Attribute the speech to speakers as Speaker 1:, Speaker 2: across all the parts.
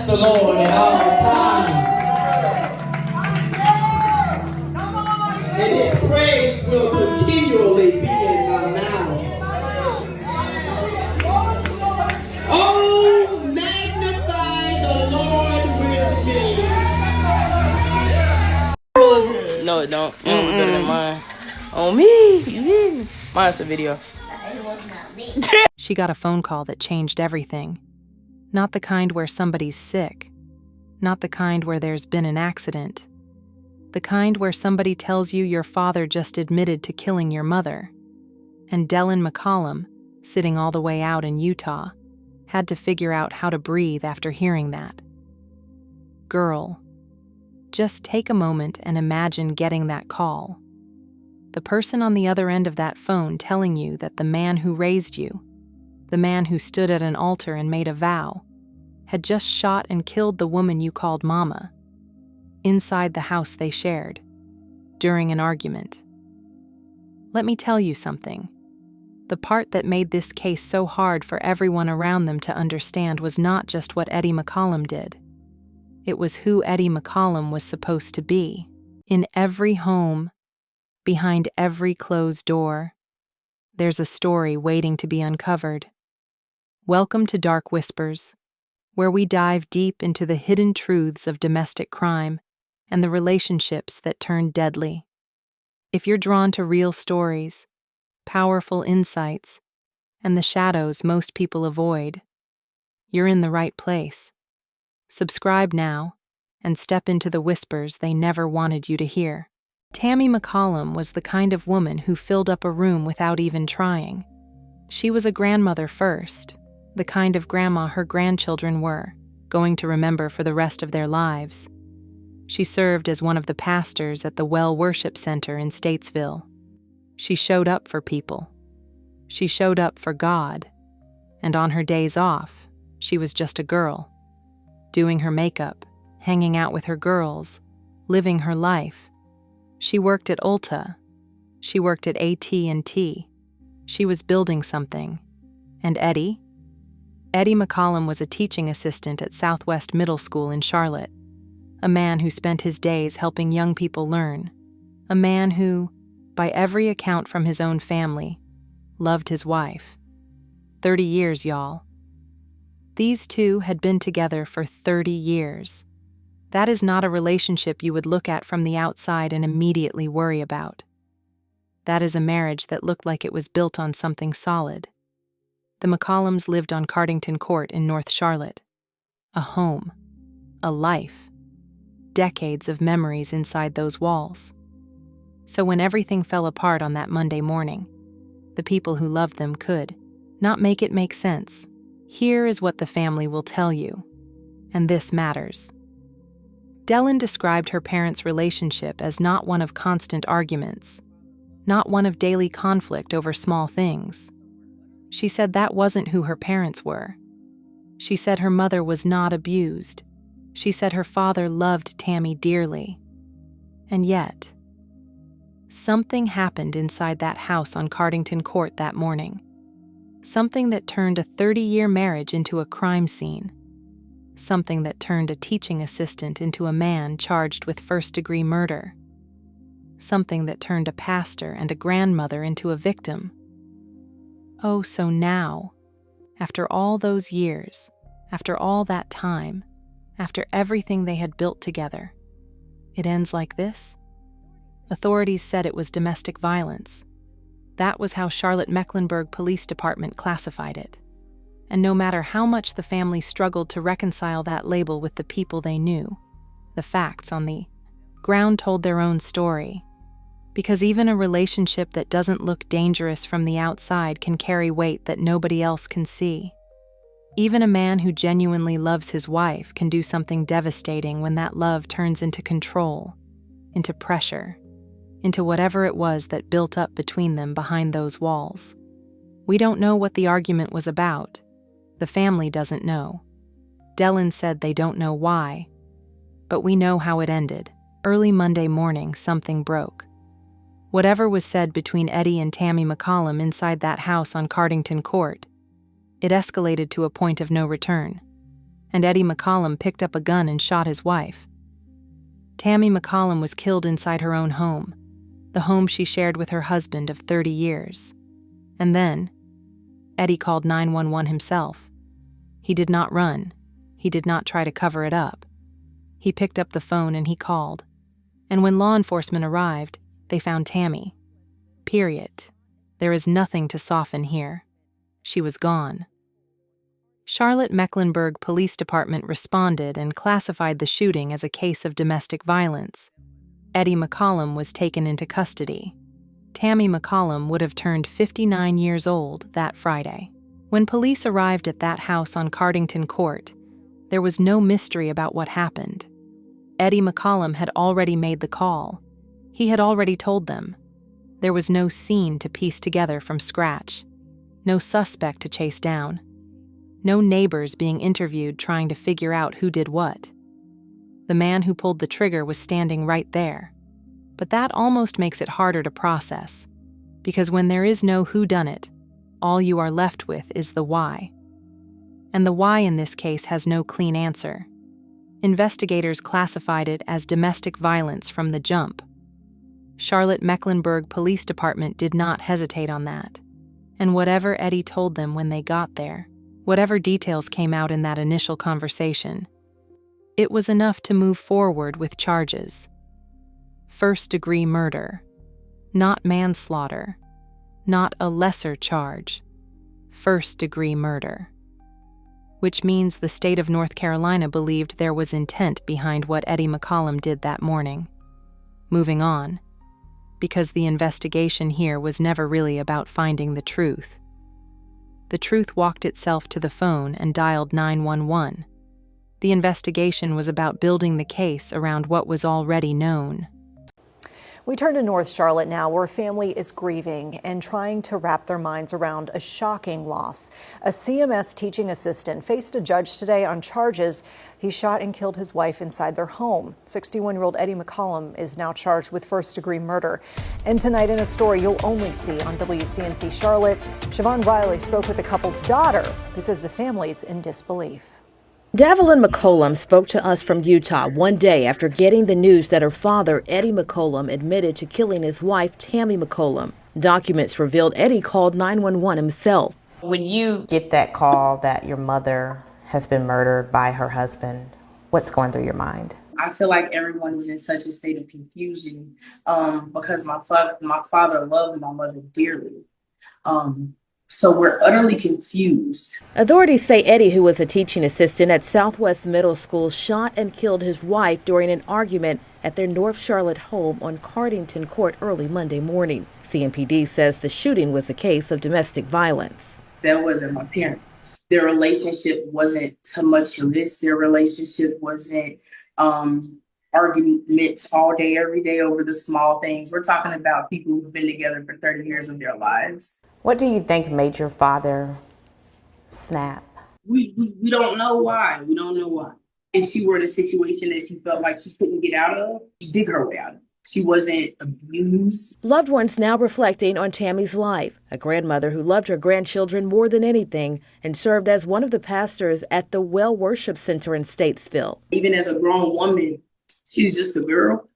Speaker 1: the Lord at all times. And his praise will continually be in my mouth. Oh, magnify the Lord with me.
Speaker 2: No, it don't. Better than mine. On me, you hear me? Mine's a video.
Speaker 3: It was not me.
Speaker 4: She got a phone call that changed everything. Not the kind where somebody's sick. Not the kind where there's been an accident. The kind where somebody tells you your father just admitted to killing your mother. And Tammy McCollum, sitting all the way out in Utah, had to figure out how to breathe after hearing that. Girl, just take a moment and imagine getting that call. The person on the other end of that phone telling you that the man who raised you, the man who stood at an altar and made a vow, had just shot and killed the woman you called Mama, inside the house they shared, during an argument. Let me tell you something. The part that made this case so hard for everyone around them to understand was not just what Tammy McCollum did. It was who Tammy McCollum was supposed to be. In every home, behind every closed door, there's a story waiting to be uncovered. Welcome to Dark Whispers, where we dive deep into the hidden truths of domestic crime and the relationships that turn deadly. If you're drawn to real stories, powerful insights, and the shadows most people avoid, you're in the right place. Subscribe now and step into the whispers they never wanted you to hear. Tammy McCollum was the kind of woman who filled up a room without even trying. She was a grandmother first, the kind of grandma her grandchildren were, going to remember for the rest of their lives. She served as one of the pastors at the Well Worship Center in Statesville. She showed up for people. She showed up for God. And on her days off, she was just a girl, doing her makeup, hanging out with her girls, living her life. She worked at Ulta. She worked at AT&T. She was building something. And Tammy McCollum was a teaching assistant at Southwest Middle School in Charlotte, a man who spent his days helping young people learn, a man who, by every account from his own family, loved his wife. 30 years, y'all. These two had been together for 30 years. That is not a relationship you would look at from the outside and immediately worry about. That is a marriage that looked like it was built on something solid. The McCollums lived on Cardington Court in North Charlotte. A home. A life. Decades of memories inside those walls. So when everything fell apart on that Monday morning, the people who loved them could not make it make sense. Here is what the family will tell you, and this matters. Tammy described her parents' relationship as not one of constant arguments, not one of daily conflict over small things. She said that wasn't who her parents were. She said her mother was not abused. She said her father loved Tammy dearly. And yet, something happened inside that house on Cardington Court that morning. Something that turned a 30-year marriage into a crime scene. Something that turned a teaching assistant into a man charged with first-degree murder. Something that turned a pastor and a grandmother into a victim. Oh, so now, after all those years, after all that time, after everything they had built together, it ends like this? Authorities said it was domestic violence. That was how Charlotte-Mecklenburg Police Department classified it. And no matter how much the family struggled to reconcile that label with the people they knew, the facts on the ground told their own story. Because even a relationship that doesn't look dangerous from the outside can carry weight that nobody else can see. Even a man who genuinely loves his wife can do something devastating when that love turns into control, into pressure, into whatever it was that built up between them behind those walls. We don't know what the argument was about. The family doesn't know. Tammy said they don't know why. But we know how it ended. Early Monday morning, something broke. Whatever was said between Tammy and Tammy McCollum inside that house on Cardington Court, it escalated to a point of no return. and Eddie McCollum picked up a gun and shot his wife. Tammy McCollum was killed inside her own home, the home she shared with her husband of 30 years. And then, Eddie called 911 himself. He did not run. He did not try to cover it up. He picked up the phone and he called. And when law enforcement arrived, they found Tammy. Period. There is nothing to soften here. She was gone. Charlotte-Mecklenburg Police Department responded and classified the shooting as a case of domestic violence. Eddie McCollum was taken into custody. Tammy McCollum would have turned 59 years old that Friday. When police arrived at that house on Cardington Court, there was no mystery about what happened. Eddie McCollum had already made the call. He had already told them. There was no scene to piece together from scratch. No suspect to chase down. No neighbors being interviewed trying to figure out who did what. The man who pulled the trigger was standing right there. But that almost makes it harder to process, because when there is no whodunit, all you are left with is the why. And the why in this case has no clean answer. Investigators classified it as domestic violence from the jump. Charlotte-Mecklenburg Police Department did not hesitate on that. And whatever Eddie told them when they got there, whatever details came out in that initial conversation, it was enough to move forward with charges. First-degree murder, not manslaughter, not a lesser charge, first-degree murder. Which means the state of North Carolina believed there was intent behind what Eddie McCollum did that morning. Moving on, because the investigation here was never really about finding the truth. The truth walked itself to the phone and dialed 911. The investigation was about building the case around what was already known.
Speaker 3: We turn to North Charlotte now, where a family is grieving and trying to wrap their minds around a shocking loss. A CMS teaching assistant faced a judge today on charges he shot and killed his wife inside their home. 61-year-old Eddie McCollum is now charged with first-degree murder. And tonight, in a story you'll only see on WCNC Charlotte, Siobhan Riley spoke with the couple's daughter, who says the family's in disbelief.
Speaker 5: Davelyn McCollum spoke to us from Utah one day after getting the news that her father, Eddie McCollum, admitted to killing his wife, Tammy McCollum. Documents revealed Eddie called 911 himself.
Speaker 6: When you get that call that your mother has been murdered by her husband, what's going through your mind?
Speaker 2: I feel like everyone is in such a state of confusion because my father loved my mother dearly. So we're utterly confused.
Speaker 5: Authorities say Eddie, who was a teaching assistant at Southwest Middle School, shot and killed his wife during an argument at their North Charlotte home on Cardington Court early Monday morning. CMPD says the shooting was a case of domestic violence.
Speaker 2: That wasn't my parents. Their relationship wasn't tumultuous. Their relationship wasn't arguments all day, every day over the small things. We're talking about people who've been together for 30 years of their lives.
Speaker 6: What do you think made your father snap?
Speaker 2: We don't know why. We don't know why. If she were in a situation that she felt like she couldn't get out of, she'd dig her way out of it. She wasn't abused.
Speaker 5: Loved ones now reflecting on Tammy's life, a grandmother who loved her grandchildren more than anything and served as one of the pastors at the Well Worship Center in Statesville.
Speaker 2: Even as a grown woman, she's just a girl.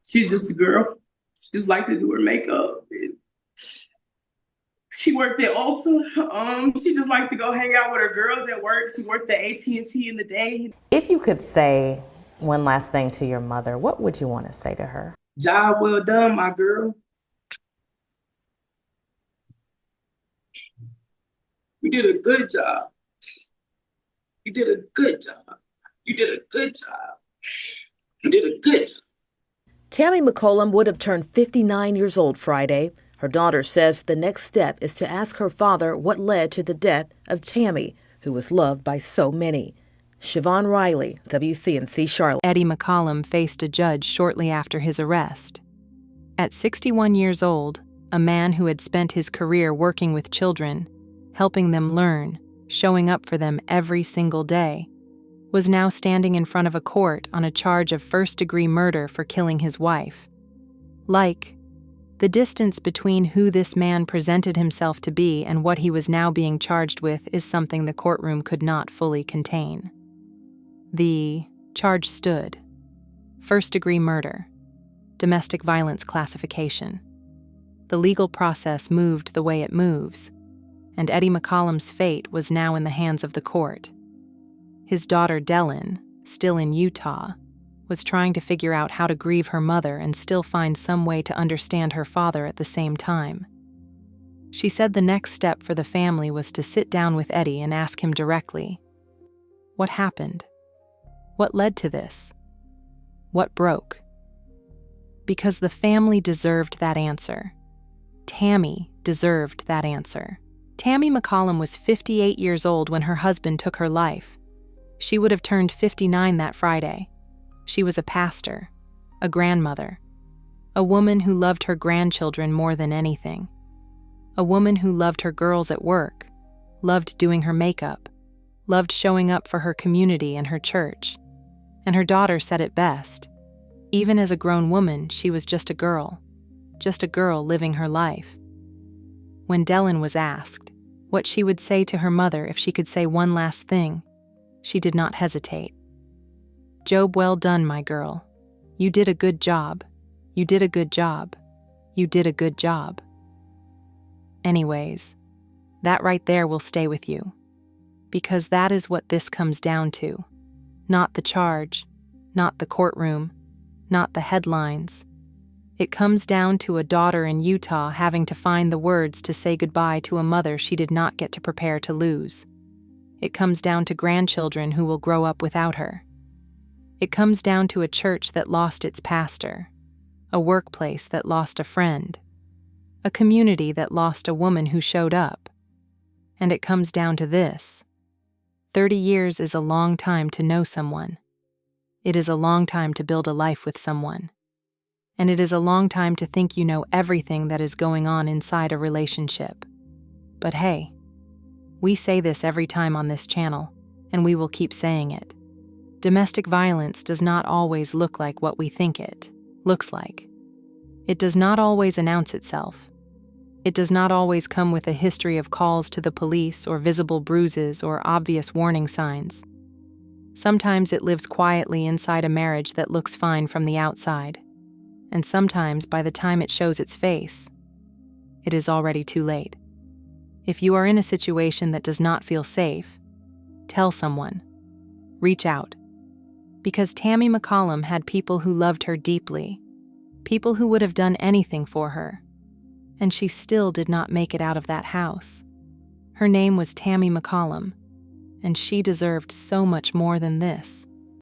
Speaker 2: She's just a girl. She just liked to do her makeup. She worked at Ulta. She just liked to go hang out with her girls at work. She worked at AT&T in the day.
Speaker 6: If you could say one last thing to your mother, what would you want to say to her?
Speaker 2: Job well done, my girl. You did a good job. You did a good job. You did a good job. You did a good job.
Speaker 5: Tammy McCollum would have turned 59 years old Friday. Her daughter says the next step is to ask her father what led to the death of Tammy, who was loved by so many. Siobhan Riley, WCNC Charlotte.
Speaker 4: Eddie McCollum faced a judge shortly after his arrest. At 61 years old, a man who had spent his career working with children, helping them learn, showing up for them every single day, was now standing in front of a court on a charge of first-degree murder for killing his wife. Like The distance between who this man presented himself to be and what he was now being charged with is something the courtroom could not fully contain. The charge stood: first-degree murder, domestic violence classification. The legal process moved the way it moves, and Eddie McCollum's fate was now in the hands of the court. His daughter Dellen, still in Utah, was trying to figure out how to grieve her mother and still find some way to understand her father at the same time. She said the next step for the family was to sit down with Eddie and ask him directly, what happened? What led to this? What broke? Because the family deserved that answer. Tammy deserved that answer. Tammy McCollum was 58 years old when her husband took her life. She would have turned 59 that Friday. She was a pastor, a grandmother, a woman who loved her grandchildren more than anything, a woman who loved her girls at work, loved doing her makeup, loved showing up for her community and her church. And her daughter said it best. Even as a grown woman, she was just a girl living her life. When Dellen was asked what she would say to her mother if she could say one last thing, she did not hesitate. Job, well done, my girl. You did a good job. You did a good job. You did a good job. Anyways, that right there will stay with you. Because that is what this comes down to. Not the charge, not the courtroom, not the headlines. It comes down to a daughter in Utah having to find the words to say goodbye to a mother she did not get to prepare to lose. It comes down to grandchildren who will grow up without her. It comes down to a church that lost its pastor, a workplace that lost a friend, a community that lost a woman who showed up. And it comes down to this: 30 years is a long time to know someone. It is a long time to build a life with someone. And it is a long time to think you know everything that is going on inside a relationship. But hey, we say this every time on this channel, and we will keep saying it. Domestic violence does not always look like what we think it looks like. It does not always announce itself. It does not always come with a history of calls to the police or visible bruises or obvious warning signs. Sometimes it lives quietly inside a marriage that looks fine from the outside. And sometimes by the time it shows its face, it is already too late. If you are in a situation that does not feel safe, tell someone. Reach out. Because Tammy McCollum had people who loved her deeply, people who would have done anything for her, and she still did not make it out of that house. Her name was Tammy McCollum, and she deserved so much more than this.